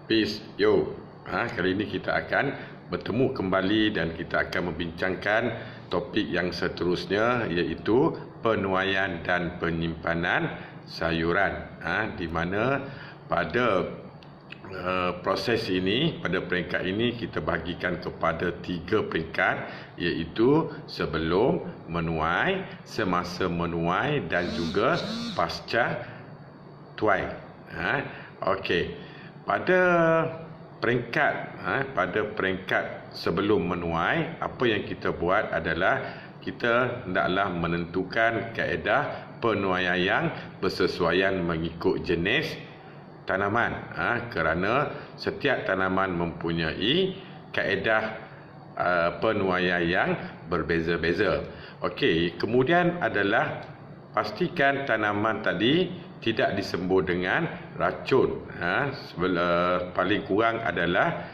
Peace, yo. Kali ini kita akan bertemu kembali dan kita akan membincangkan topik yang seterusnya, iaitu penuaian dan penyimpanan sayuran. Di mana pada proses ini, pada peringkat ini kita bahagikan kepada 3 peringkat, iaitu sebelum menuai, semasa menuai dan juga pasca tuai. Okey. Pada peringkat sebelum menuai, apa yang kita buat adalah kita hendaklah menentukan kaedah penuaian yang bersesuaian mengikut jenis tanaman. Kerana setiap tanaman mempunyai kaedah penuaian yang berbeza-beza. Okey, kemudian adalah pastikan tanaman tadi tidak disembur dengan racun. Paling kurang adalah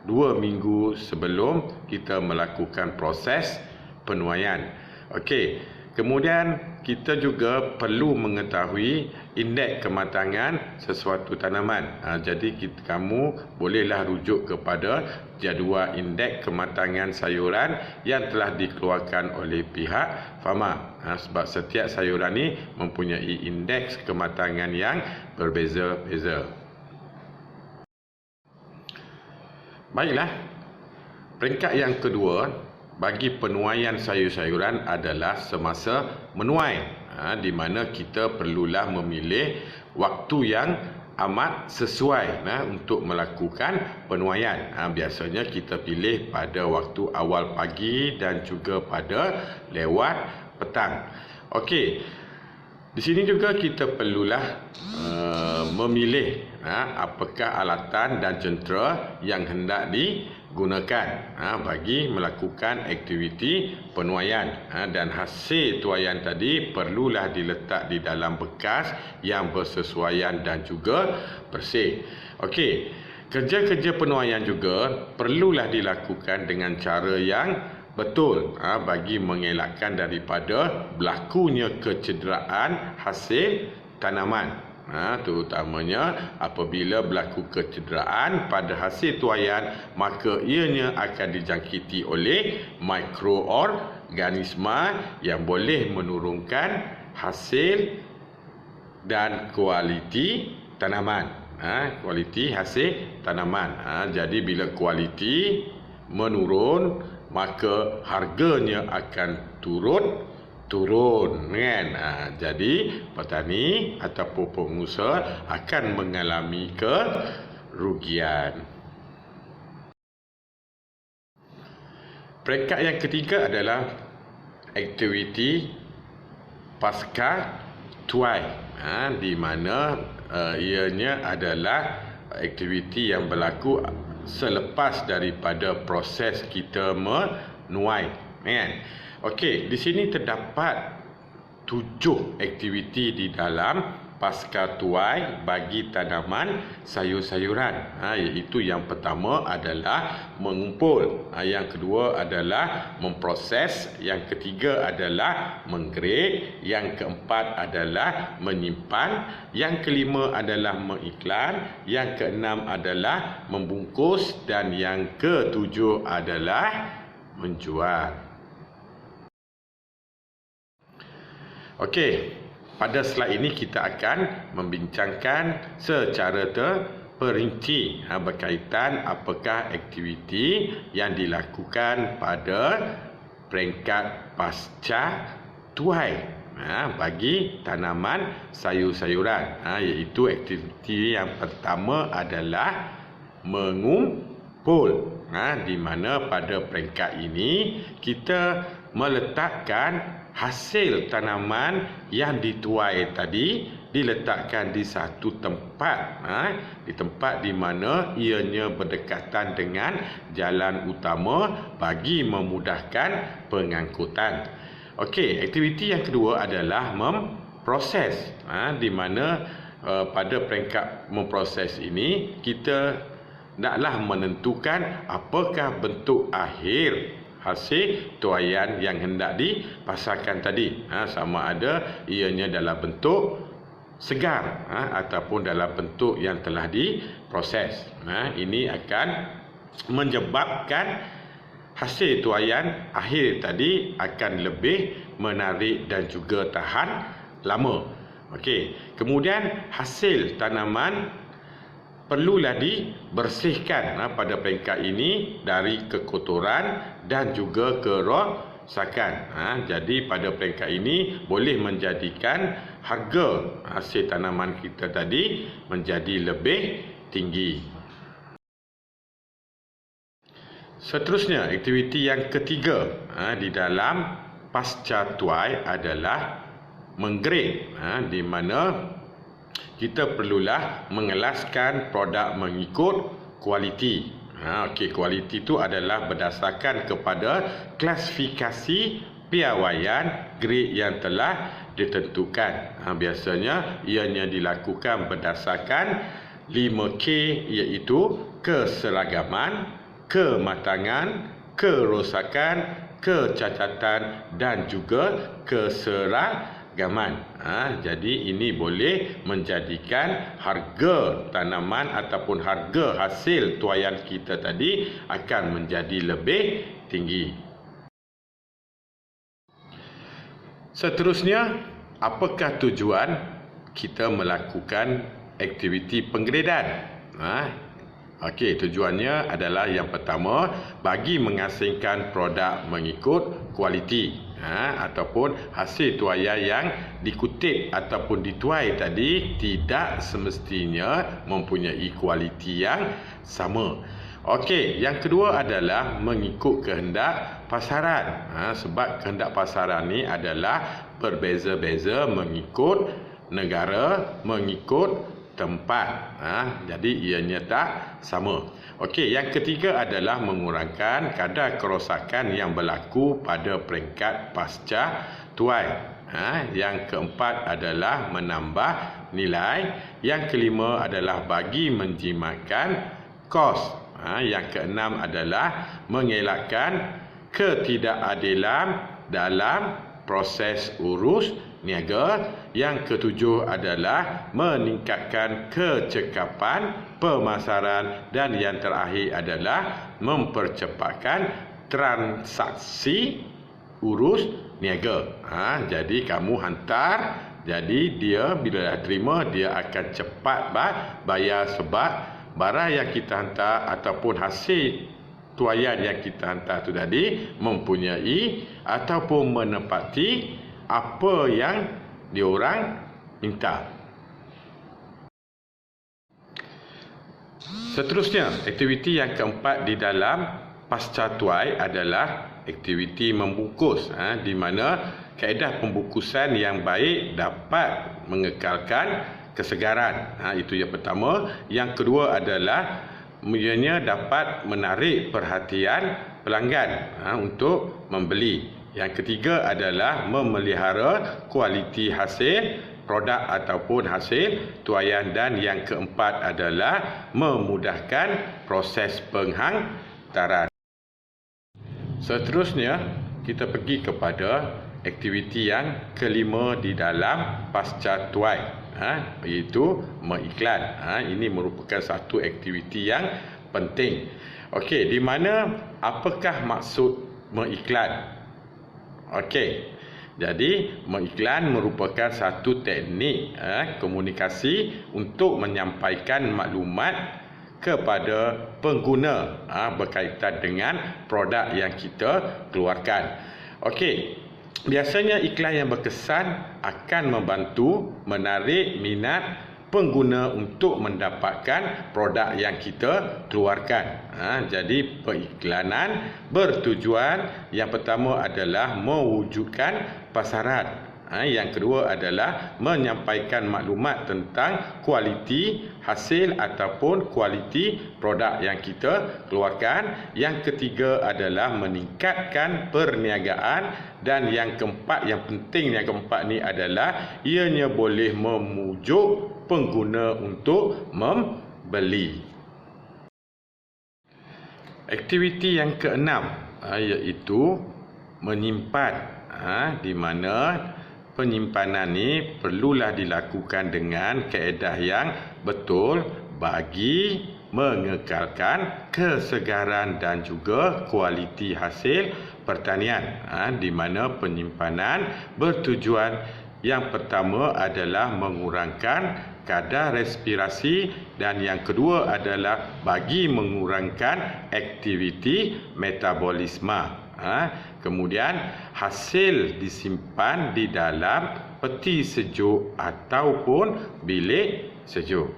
2 minggu sebelum kita melakukan proses penuaian. Okey. Kemudian kita juga perlu mengetahui indeks kematangan sesuatu tanaman. Jadi kamu bolehlah rujuk kepada jadual indeks kematangan sayuran yang telah dikeluarkan oleh pihak Fama. Sebab setiap sayuran ni mempunyai indeks kematangan yang berbeza-beza. Baiklah. Peringkat yang kedua bagi penuaian sayur-sayuran adalah semasa menuai, di mana kita perlulah memilih waktu yang amat sesuai untuk melakukan penuaian. Biasanya kita pilih pada waktu awal pagi dan juga pada lewat petang. Okey. Di sini juga kita perlulah memilih apakah alatan dan jentera yang hendak digunakan bagi melakukan aktiviti penuaian, dan hasil tuaian tadi perlulah diletak di dalam bekas yang bersesuaian dan juga bersih. Okey, kerja-kerja penuaian juga perlulah dilakukan dengan cara yang betul, bagi mengelakkan daripada berlakunya kecederaan hasil tanaman. Terutamanya apabila berlaku kecederaan pada hasil tuaian, maka ianya akan dijangkiti oleh mikroorganisma yang boleh menurunkan hasil dan kualiti tanaman. Kualiti hasil tanaman. Jadi bila kualiti menurun, maka harganya akan turun kan. Jadi petani ataupun pengusaha akan mengalami kerugian. Peringkat yang ketiga adalah aktiviti pasca tuai, di mana ianya adalah aktiviti yang berlaku selepas daripada proses kita menuai, kan? Okey, di sini terdapat 7 aktiviti di dalam pasca tuai bagi tanaman sayur-sayuran. Iaitu yang pertama adalah mengumpul, yang kedua adalah memproses, yang ketiga adalah menggrade, yang keempat adalah menyimpan, yang kelima adalah mengiklan, yang keenam adalah membungkus, dan yang ketujuh adalah menjual. Okey, pada slide ini kita akan membincangkan secara terperinci berkaitan apakah aktiviti yang dilakukan pada peringkat pasca tuai bagi tanaman sayur-sayuran. Iaitu aktiviti yang pertama adalah mengumpul, di mana pada peringkat ini kita meletakkan hasil tanaman yang dituai tadi diletakkan di satu tempat, di tempat di mana ianya berdekatan dengan jalan utama bagi memudahkan pengangkutan. Okey, aktiviti yang kedua adalah memproses, di mana pada peringkat memproses ini kita naklah menentukan apakah bentuk akhir hasil tuaian yang hendak dipasarkan tadi. Sama ada ianya dalam bentuk segar ataupun dalam bentuk yang telah diproses. Ini akan menyebabkan hasil tuaian akhir tadi akan lebih menarik dan juga tahan lama. Okey, kemudian hasil tanaman perlulah dibersihkan pada peringkat ini dari kekotoran dan juga kerosakan. Jadi pada peringkat ini boleh menjadikan harga hasil tanaman kita tadi menjadi lebih tinggi. Seterusnya, aktiviti yang ketiga di dalam pasca tuai adalah menggrade, di mana kita perlulah mengelaskan produk mengikut kualiti. Okey, kualiti itu adalah berdasarkan kepada klasifikasi piawaian grade yang telah ditentukan. Biasanya ianya dilakukan berdasarkan 5K, iaitu keseragaman, kematangan, kerosakan, kecacatan dan juga keseragaman. Jadi ini boleh menjadikan harga tanaman ataupun harga hasil tuaian kita tadi akan menjadi lebih tinggi. Seterusnya, apakah tujuan kita melakukan aktiviti penggradean? Okey, tujuannya adalah yang pertama, bagi mengasingkan produk mengikut kualiti ataupun hasil tuaian yang dikutip ataupun dituai tadi tidak semestinya mempunyai kualiti yang sama. Okey, yang kedua adalah mengikut kehendak pasaran. Sebab kehendak pasaran ni adalah berbeza-beza mengikut negara, mengikut tempat. Jadi ianya tak sama. Okey, yang ketiga adalah mengurangkan kadar kerosakan yang berlaku pada peringkat pasca tuai. Yang keempat adalah menambah nilai. Yang kelima adalah bagi menjimatkan kos. Yang keenam adalah mengelakkan ketidakadilan dalam proses urus niaga. Yang ketujuh adalah meningkatkan kecekapan pemasaran. Dan yang terakhir adalah mempercepatkan transaksi urus niaga. Jadi kamu hantar, jadi dia bila dah terima, dia akan cepat bayar, sebab barang yang kita hantar ataupun hasil tuaian yang kita hantar tu tadi mempunyai ataupun menepati apa yang diorang minta. Seterusnya, aktiviti yang keempat di dalam pasca tuai adalah aktiviti membungkus, di mana kaedah pembungkusan yang baik dapat mengekalkan kesegaran. Itu yang pertama. Yang kedua adalah ianya dapat menarik perhatian pelanggan untuk membeli. Yang ketiga adalah memelihara kualiti hasil produk ataupun hasil tuaian. Dan yang keempat adalah memudahkan proses penghantaran. Seterusnya, kita pergi kepada aktiviti yang kelima di dalam pasca tuai, iaitu mengiklan. Ini merupakan satu aktiviti yang penting. Okey, di mana apakah maksud mengiklan? Okey, jadi mengiklan merupakan satu teknik komunikasi untuk menyampaikan maklumat kepada pengguna berkaitan dengan produk yang kita keluarkan. Okey, biasanya iklan yang berkesan akan membantu menarik minat pengguna untuk mendapatkan produk yang kita keluarkan. Jadi periklanan bertujuan yang pertama adalah mewujudkan pasaran. Yang kedua adalah menyampaikan maklumat tentang kualiti hasil ataupun kualiti produk yang kita keluarkan. Yang ketiga adalah meningkatkan perniagaan. Dan yang keempat, yang penting yang keempat ni adalah ianya boleh memujuk pengguna untuk membeli. Aktiviti yang keenam iaitu menyimpan, di mana penyimpanan ni perlulah dilakukan dengan kaedah yang betul bagi mengekalkan kesegaran dan juga kualiti hasil pertanian, di mana penyimpanan bertujuan yang pertama adalah mengurangkan kadar respirasi dan yang kedua adalah bagi mengurangkan aktiviti metabolisme. Kemudian hasil disimpan di dalam peti sejuk ataupun bilik sejuk.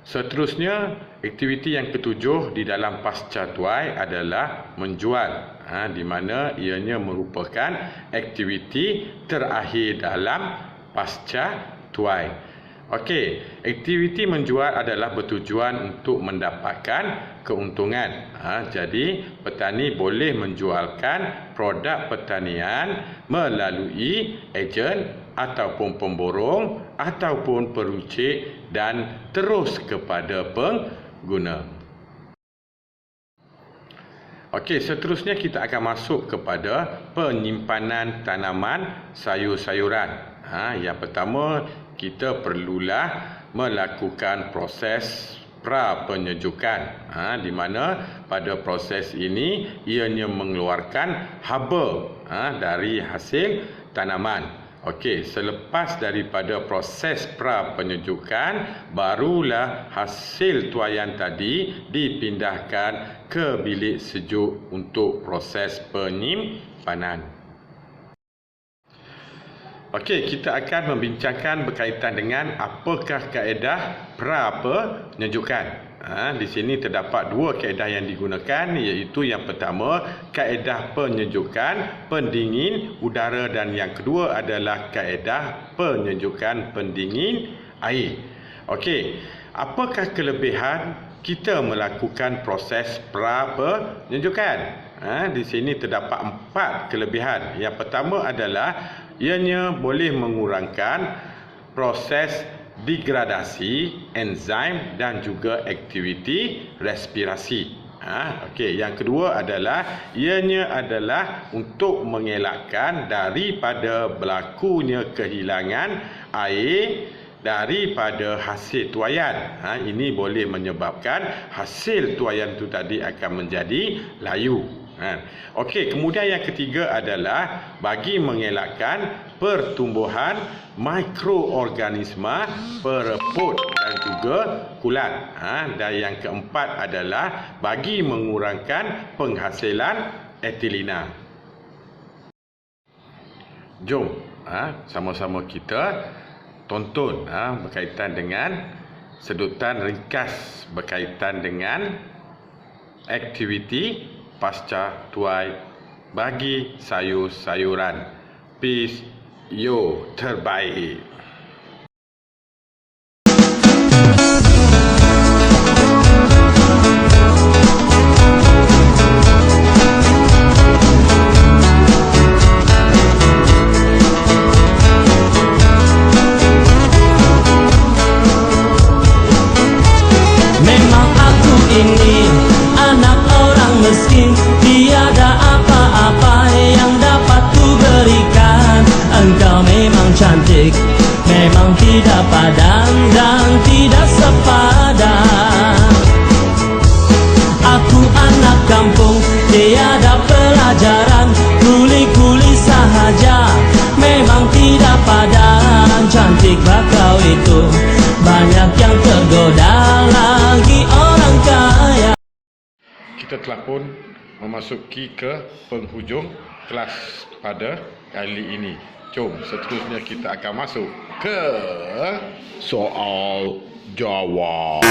Seterusnya, aktiviti yang ketujuh di dalam pasca tuai adalah menjual, di mana ianya merupakan aktiviti terakhir dalam pasca tuai. Okey, aktiviti menjual adalah bertujuan untuk mendapatkan keuntungan. Jadi, petani boleh menjualkan produk pertanian melalui ejen ataupun pemborong ataupun peruncit dan terus kepada pengguna. Okey, seterusnya kita akan masuk kepada penyimpanan tanaman sayur-sayuran. Yang pertama, kita perlulah melakukan proses pra-penyejukan, di mana pada proses ini ianya mengeluarkan haba dari hasil tanaman. Okey, selepas daripada proses pra-penyejukan, barulah hasil tuaian tadi dipindahkan ke bilik sejuk untuk proses penyimpanan. Okey, kita akan membincangkan berkaitan dengan apakah kaedah pra-penyejukan. Di sini terdapat dua kaedah yang digunakan, iaitu yang pertama kaedah penyejukan pendingin udara dan yang kedua adalah kaedah penyejukan pendingin air. Okey, apakah kelebihan kita melakukan proses pra-penyejukan? Di sini terdapat 4 kelebihan. Yang pertama adalah ianya boleh mengurangkan proses degradasi enzim dan juga aktiviti respirasi. Okey, yang kedua adalah ianya adalah untuk mengelakkan daripada berlakunya kehilangan air daripada hasil tuaian. Ini boleh menyebabkan hasil tuaian itu tadi akan menjadi layu. Okey, kemudian yang ketiga adalah bagi mengelakkan pertumbuhan mikroorganisme pereput dan juga kulat. Dan yang keempat adalah bagi mengurangkan penghasilan etilina. Jom sama-sama kita tonton berkaitan dengan sedutan ringkas berkaitan dengan aktiviti pasca tuai bagi sayur-sayuran. Peace, yo terbaik. Memang aku ini anak orang miskin, tiada apa-apa yang dapat ku berikan. Engkau memang cantik, memang tidak padan dan tidak sepadan. Aku anak kampung, tiada pelajaran, kuli-kuli sahaja, memang tidak padan. Cantik bakau itu, banyak yang tergoda lagi orang kaya. Kita telah pun memasuki ke penghujung kelas pada kali ini. Jom seterusnya kita akan masuk ke soal jawab.